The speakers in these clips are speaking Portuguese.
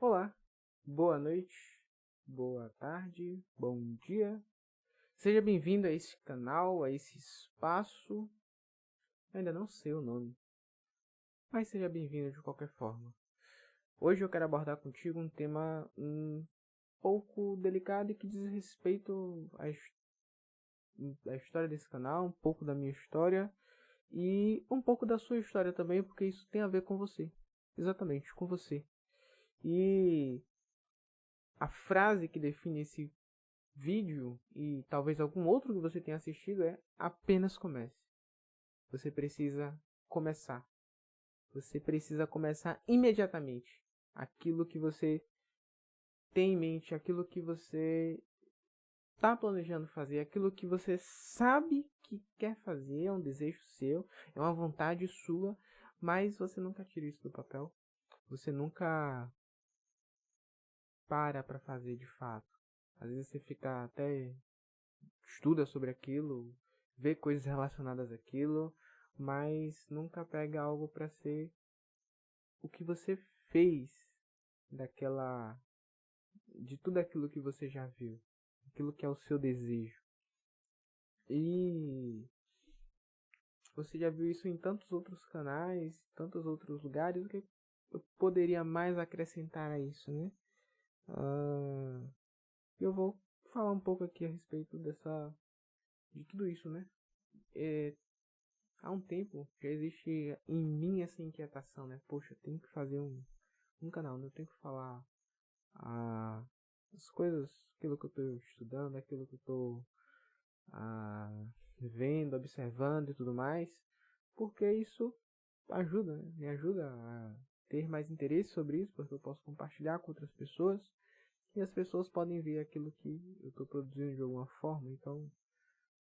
Olá, boa noite, boa tarde, bom dia. Seja bem-vindo a esse canal, a esse espaço. Eu ainda não sei o nome, mas seja bem-vindo de qualquer forma. Hoje eu quero abordar contigo um tema um pouco delicado e que diz respeito à história desse canal, um pouco da minha história e um pouco da sua história também, porque isso tem a ver com você. Exatamente, com você. E a frase que define esse vídeo e talvez algum outro que você tenha assistido é apenas comece. Você precisa começar. Você precisa começar imediatamente. Aquilo que você tem em mente, aquilo que você está planejando fazer, aquilo que você sabe que quer fazer, é um desejo seu, é uma vontade sua, mas você nunca tira isso do papel. Você nunca para fazer de fato. Às vezes você fica até estuda sobre aquilo, vê coisas relacionadas àquilo, mas nunca pega algo para ser o que você fez daquela de tudo aquilo que você já viu, aquilo que é o seu desejo. E você já viu isso em tantos outros canais, tantos outros lugares, o que eu poderia mais acrescentar a isso, né? Eu vou falar um pouco aqui a respeito de tudo isso, né? É, há um tempo já existe em mim essa inquietação, né? Poxa, eu tenho que fazer um canal, né? Eu tenho que falar as coisas, aquilo que eu estou estudando, aquilo que eu estou vendo, observando e tudo mais, porque isso ajuda, né? Me ajuda a ter mais interesse sobre isso, porque eu posso compartilhar com outras pessoas e as pessoas podem ver aquilo que eu estou produzindo de alguma forma, então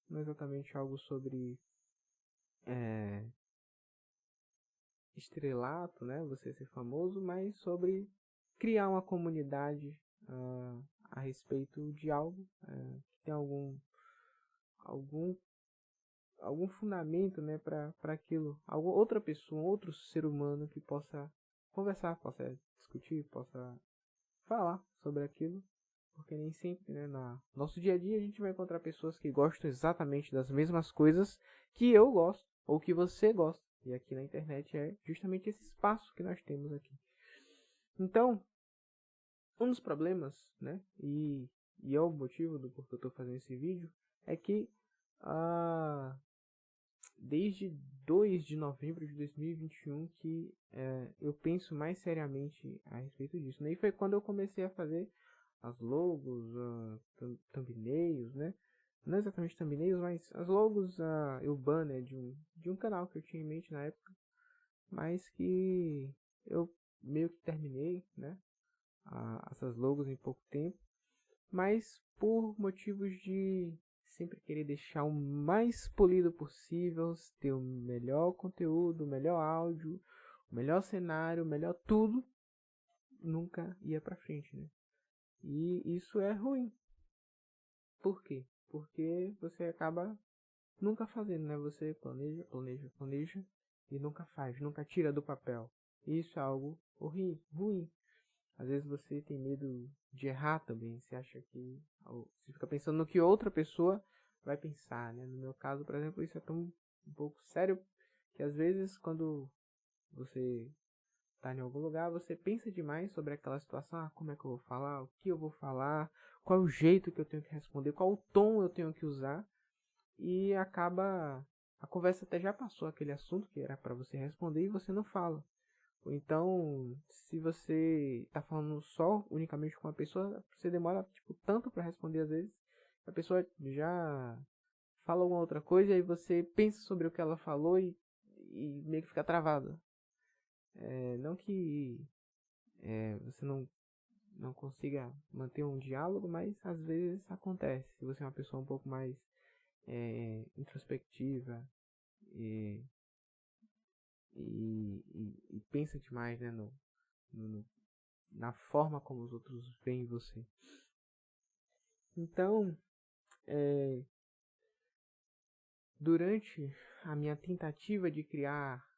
não é exatamente algo sobre é, estrelato, né? Você ser famoso, mas sobre criar uma comunidade a respeito de algo que tem algum, algum fundamento, né? Para aquilo. Outra pessoa, outro ser humano que possa conversar, possa discutir, possa falar sobre aquilo. Porque nem sempre, né? No nosso dia a dia a gente vai encontrar pessoas que gostam exatamente das mesmas coisas que eu gosto ou que você gosta. E aqui na internet é justamente esse espaço que nós temos aqui. Então, um dos problemas, né? E é o motivo do porquê eu estou fazendo esse vídeo, é que desde 2 de novembro de 2021 que eu penso mais seriamente a respeito disso. Né? E foi quando eu comecei a fazer as logos, thumbnails, né? Não exatamente thumbnails, mas as logos e o banner de um canal que eu tinha em mente na época, mas que eu meio que terminei, né? Essas logos em pouco tempo, mas por motivos de sempre querer deixar o mais polido possível, ter o melhor conteúdo, o melhor áudio, o melhor cenário, o melhor tudo, nunca ia pra frente, né? E isso é ruim. Por quê? Porque você acaba nunca fazendo, né? Você planeja e nunca faz, nunca tira do papel. Isso é algo ruim. Às vezes você tem medo de errar também. Você acha que você fica pensando no que outra pessoa vai pensar, né? No meu caso, por exemplo, isso é tão um pouco sério que às vezes quando você tá em algum lugar, você pensa demais sobre aquela situação, como é que eu vou falar, o que eu vou falar, qual é o jeito que eu tenho que responder, qual o tom eu tenho que usar, e acaba a conversa até já passou aquele assunto que era para você responder e você não fala. Ou então, se você está falando só unicamente com uma pessoa, você demora tipo tanto para responder às vezes, a pessoa já fala alguma outra coisa e aí você pensa sobre o que ela falou e meio que fica travado. Não que você não consiga manter um diálogo, mas às vezes acontece. Se você é uma pessoa um pouco mais introspectiva e, e pensa demais, né, no, na forma como os outros veem você. Então, durante a minha tentativa de criar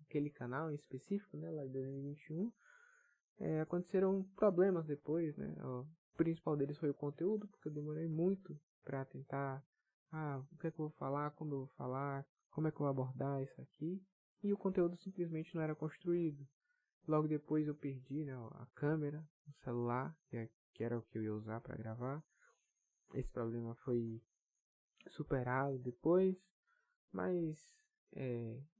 aquele canal em específico, né, lá em 2021, aconteceram problemas depois, né? O principal deles foi o conteúdo, porque eu demorei muito para tentar, o que é que eu vou falar, como eu vou falar, como é que eu vou abordar isso aqui, e o conteúdo simplesmente não era construído. Logo depois eu perdi, né, a câmera, o celular, que era o que eu ia usar para gravar. Esse problema foi superado depois, mas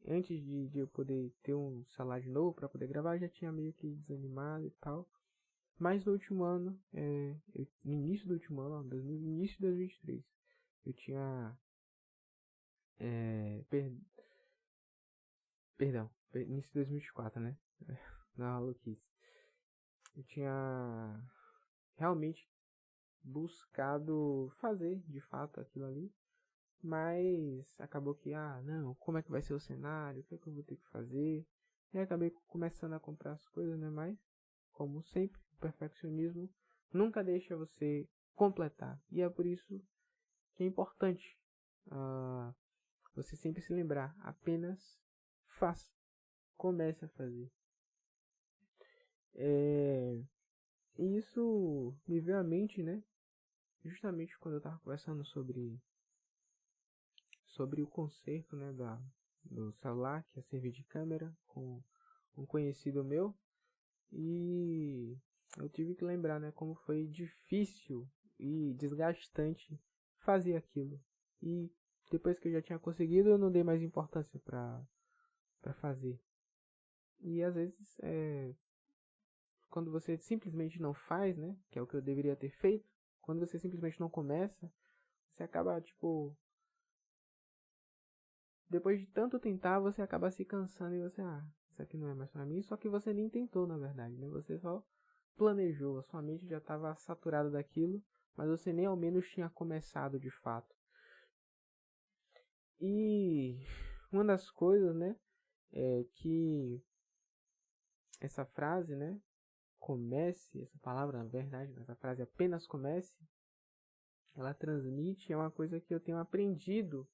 antes de eu poder ter um celular de novo para poder gravar, eu já tinha meio que desanimado e tal. Mas no último ano, no início do último ano, início de 2023, eu tinha, perdão, início de 2024, né? Não, maluquice. Eu tinha realmente buscado fazer de fato aquilo ali, mas acabou que, não, como é que vai ser o cenário, o que é que eu vou ter que fazer, e acabei começando a comprar as coisas, né, mas, como sempre, o perfeccionismo nunca deixa você completar, e é por isso que é importante você sempre se lembrar, apenas faça, comece a fazer. E isso me veio à mente, né, justamente quando eu estava conversando sobre o conserto, né, do celular, que ia servir de câmera, com um conhecido meu, e eu tive que lembrar, né, como foi difícil e desgastante fazer aquilo. E depois que eu já tinha conseguido, eu não dei mais importância para fazer. E às vezes, quando você simplesmente não faz, né, que é o que eu deveria ter feito, quando você simplesmente não começa, você acaba, tipo, depois de tanto tentar, você acaba se cansando e você, isso aqui não é mais pra mim, só que você nem tentou, na verdade, né? Você só planejou, a sua mente já estava saturada daquilo, mas você nem ao menos tinha começado de fato. E uma das coisas, né, é que essa frase, né, comece, essa palavra, na verdade, essa frase apenas comece, ela transmite, é uma coisa que eu tenho aprendido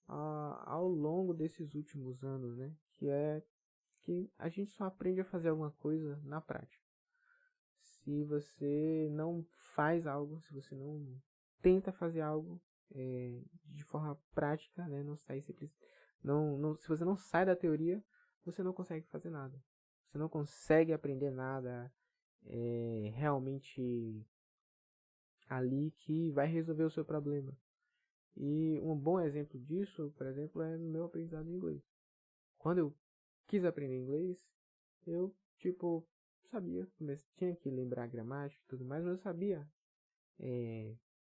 ao longo desses últimos anos, né, que é que a gente só aprende a fazer alguma coisa na prática. Se você não faz algo, se você não tenta fazer algo de forma prática, né, não sai simples, se você não sai da teoria, você não consegue fazer nada. Você não consegue aprender nada realmente ali que vai resolver o seu problema. E um bom exemplo disso, por exemplo, é no meu aprendizado em inglês. Quando eu quis aprender inglês, eu, tipo, sabia, mas tinha que lembrar a gramática e tudo mais, mas eu sabia,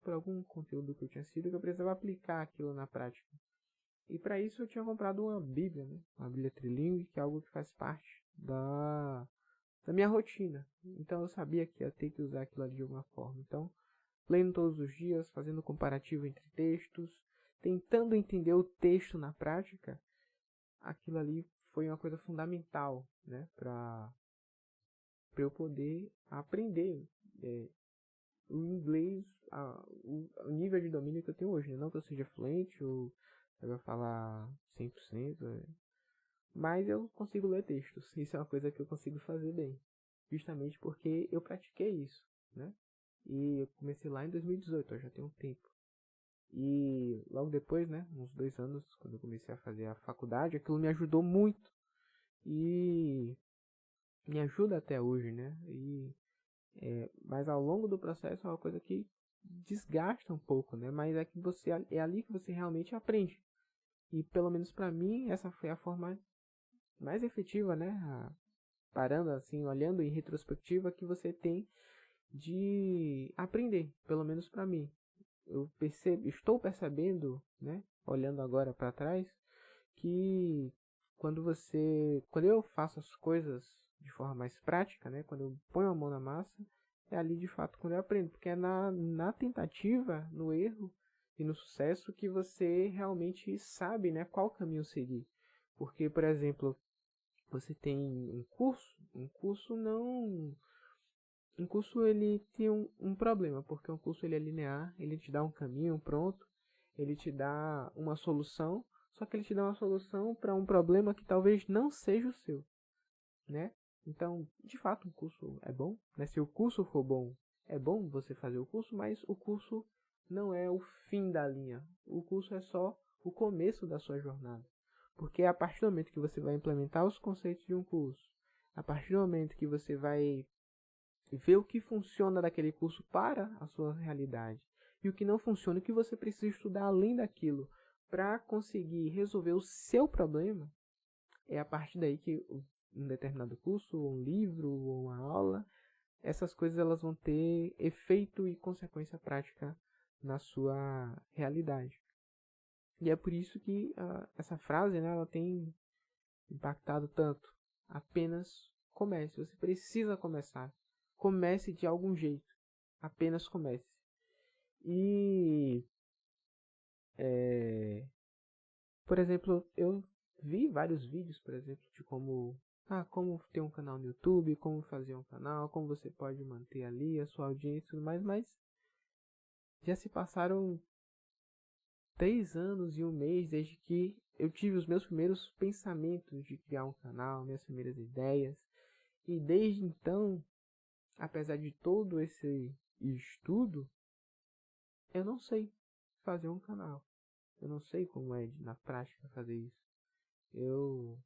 por algum conteúdo que eu tinha sido, que eu precisava aplicar aquilo na prática. E para isso eu tinha comprado uma Bíblia, né? Uma Bíblia trilingue, que é algo que faz parte da minha rotina. Então eu sabia que ia ter que usar aquilo ali de alguma forma. Então, lendo todos os dias, fazendo comparativo entre textos, tentando entender o texto na prática, aquilo ali foi uma coisa fundamental, né, para eu poder aprender o inglês, o nível de domínio que eu tenho hoje, né? Não que eu seja fluente ou eu vou falar 100%, mas eu consigo ler textos. Isso é uma coisa que eu consigo fazer bem, justamente porque eu pratiquei isso, né? E eu comecei lá em 2018, já tem um tempo. E logo depois, né, uns 2 anos, quando eu comecei a fazer a faculdade, aquilo me ajudou muito e me ajuda até hoje, né? Mas ao longo do processo é uma coisa que desgasta um pouco, né? Mas é que é ali que você realmente aprende. E pelo menos para mim essa foi a forma mais efetiva, né? Parando assim, olhando em retrospectiva, que você tem de aprender, pelo menos para mim. Estou percebendo, né? Olhando agora para trás, que quando eu faço as coisas de forma mais prática, né, quando eu ponho a mão na massa, é ali de fato quando eu aprendo, porque é na tentativa, no erro e no sucesso que você realmente sabe, né, qual caminho seguir. Porque, por exemplo, você tem um curso não, um curso ele tem um problema, porque um curso ele é linear, ele te dá um caminho pronto, ele te dá uma solução, só que ele te dá uma solução para um problema que talvez não seja o seu, né? Então, de fato, um curso é bom, né? Se o curso for bom, é bom você fazer o curso, mas o curso não é o fim da linha. O curso é só o começo da sua jornada. Porque a partir do momento que você vai implementar os conceitos de um curso, a partir do momento que você vai ver o que funciona daquele curso para a sua realidade e o que não funciona, o que você precisa estudar além daquilo para conseguir resolver o seu problema, é a partir daí que um determinado curso, ou um livro, ou uma aula, essas coisas elas vão ter efeito e consequência prática na sua realidade. E é por isso que essa frase, né, ela tem impactado tanto. Apenas comece. Você precisa começar. Comece de algum jeito. Apenas comece. E, por exemplo, eu vi vários vídeos, por exemplo, de como ter um canal no YouTube, como fazer um canal, como você pode manter ali a sua audiência e tudo mais, mas já se passaram 3 anos e um mês desde que eu tive os meus primeiros pensamentos de criar um canal, minhas primeiras ideias. E desde então, apesar de todo esse estudo, eu não sei fazer um canal. Eu não sei como é na prática fazer isso. Eu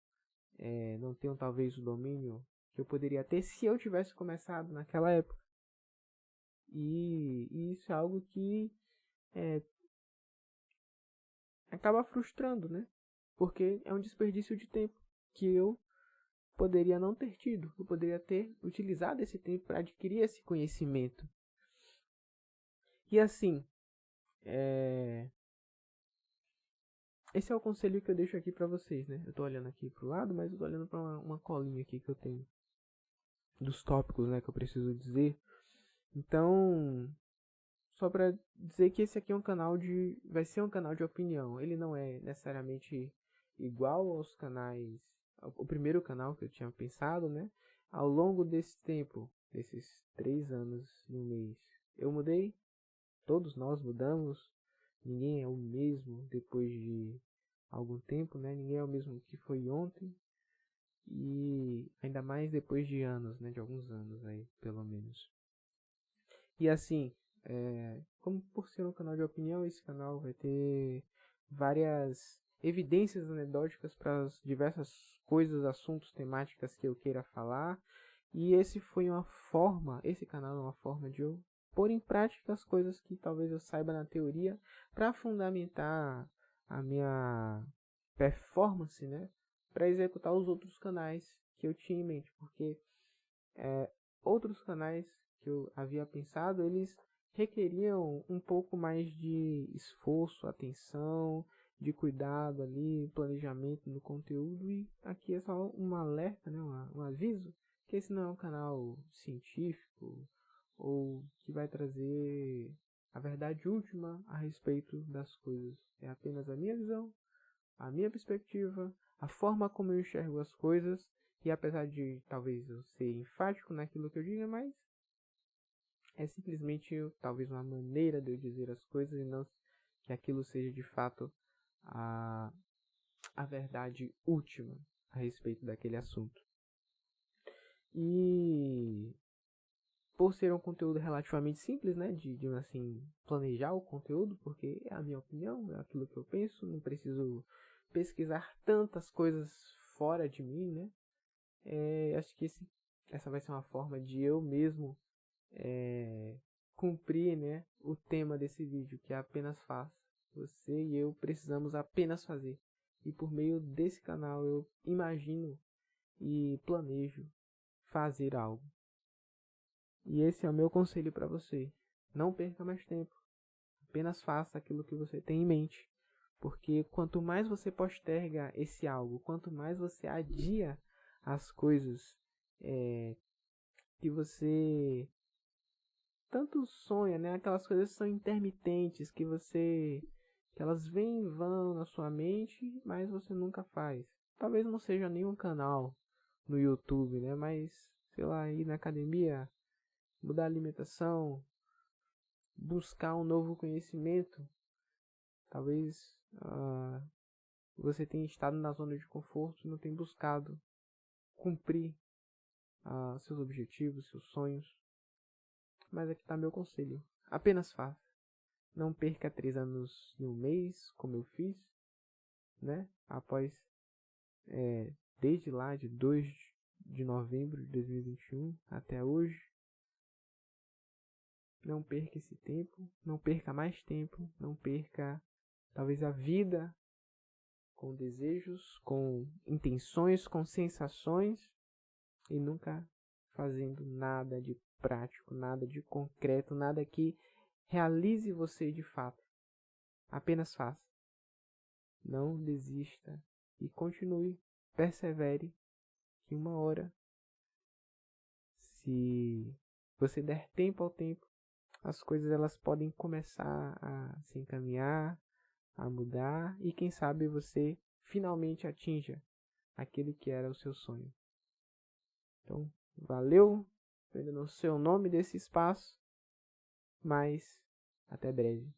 não tenho talvez o domínio que eu poderia ter se eu tivesse começado naquela época. E isso é algo que acaba frustrando, né? Porque é um desperdício de tempo que eu poderia não ter tido. Eu poderia ter utilizado esse tempo para adquirir esse conhecimento. E assim, esse é o conselho que eu deixo aqui para vocês, né? Eu tô olhando aqui pro lado, mas eu tô olhando para uma colinha aqui que eu tenho dos tópicos, né, que eu preciso dizer. Então, só para dizer que esse aqui é um canal vai ser um canal de opinião. Ele não é necessariamente igual aos canais, o primeiro canal que eu tinha pensado, né? Ao longo desse tempo, desses 3 anos e um mês, eu mudei, todos nós mudamos. Ninguém é o mesmo depois de algum tempo, né? Ninguém é o mesmo que foi ontem. E ainda mais depois de anos, né? De alguns anos aí, pelo menos. E assim, como por ser um canal de opinião, esse canal vai ter várias evidências anedóticas para as diversas coisas, assuntos, temáticas que eu queira falar. E esse canal é uma forma de eu pôr em prática as coisas que talvez eu saiba na teoria para fundamentar a minha performance, né? Para executar os outros canais que eu tinha em mente, porque outros canais que eu havia pensado, eles requeriam um pouco mais de esforço, atenção, de cuidado ali, planejamento no conteúdo, e aqui é só um alerta, né, um aviso, que esse não é um canal científico ou que vai trazer a verdade última a respeito das coisas. É apenas a minha visão, a minha perspectiva, a forma como eu enxergo as coisas, e apesar de talvez eu ser enfático naquilo que eu diga, mas é simplesmente talvez uma maneira de eu dizer as coisas e não que aquilo seja de fato a, a verdade última a respeito daquele assunto. E por ser um conteúdo relativamente simples, né, de assim planejar o conteúdo, porque é a minha opinião, é aquilo que eu penso, não preciso pesquisar tantas coisas fora de mim, né? Acho que essa vai ser uma forma de eu mesmo cumprir, né, o tema desse vídeo, que é apenas faça. Você e eu precisamos apenas fazer. E por meio desse canal eu imagino e planejo fazer algo. E esse é o meu conselho para você. Não perca mais tempo. Apenas faça aquilo que você tem em mente. Porque quanto mais você posterga esse algo, quanto mais você adia as coisas que você tanto sonha, né? Aquelas coisas que são intermitentes, que elas vêm e vão na sua mente, mas você nunca faz. Talvez não seja nenhum canal no YouTube, né? Mas, sei lá, ir na academia, mudar a alimentação, buscar um novo conhecimento. Talvez você tenha estado na zona de conforto e não tenha buscado cumprir seus objetivos, seus sonhos. Mas aqui está meu conselho. Apenas faça. Não perca 3 anos em um mês, como eu fiz, né? Desde lá de 2 de novembro de 2021 até hoje. Não perca esse tempo, não perca mais tempo, não perca talvez a vida com desejos, com intenções, com sensações e nunca fazendo nada de prático, nada de concreto, nada que realize você de fato. Apenas faça. Não desista e continue, persevere, que uma hora, se você der tempo ao tempo, as coisas elas podem começar a se encaminhar, a mudar e quem sabe você finalmente atinja aquele que era o seu sonho. Então, valeu, eu ainda não sei o nome desse espaço, mas até breve.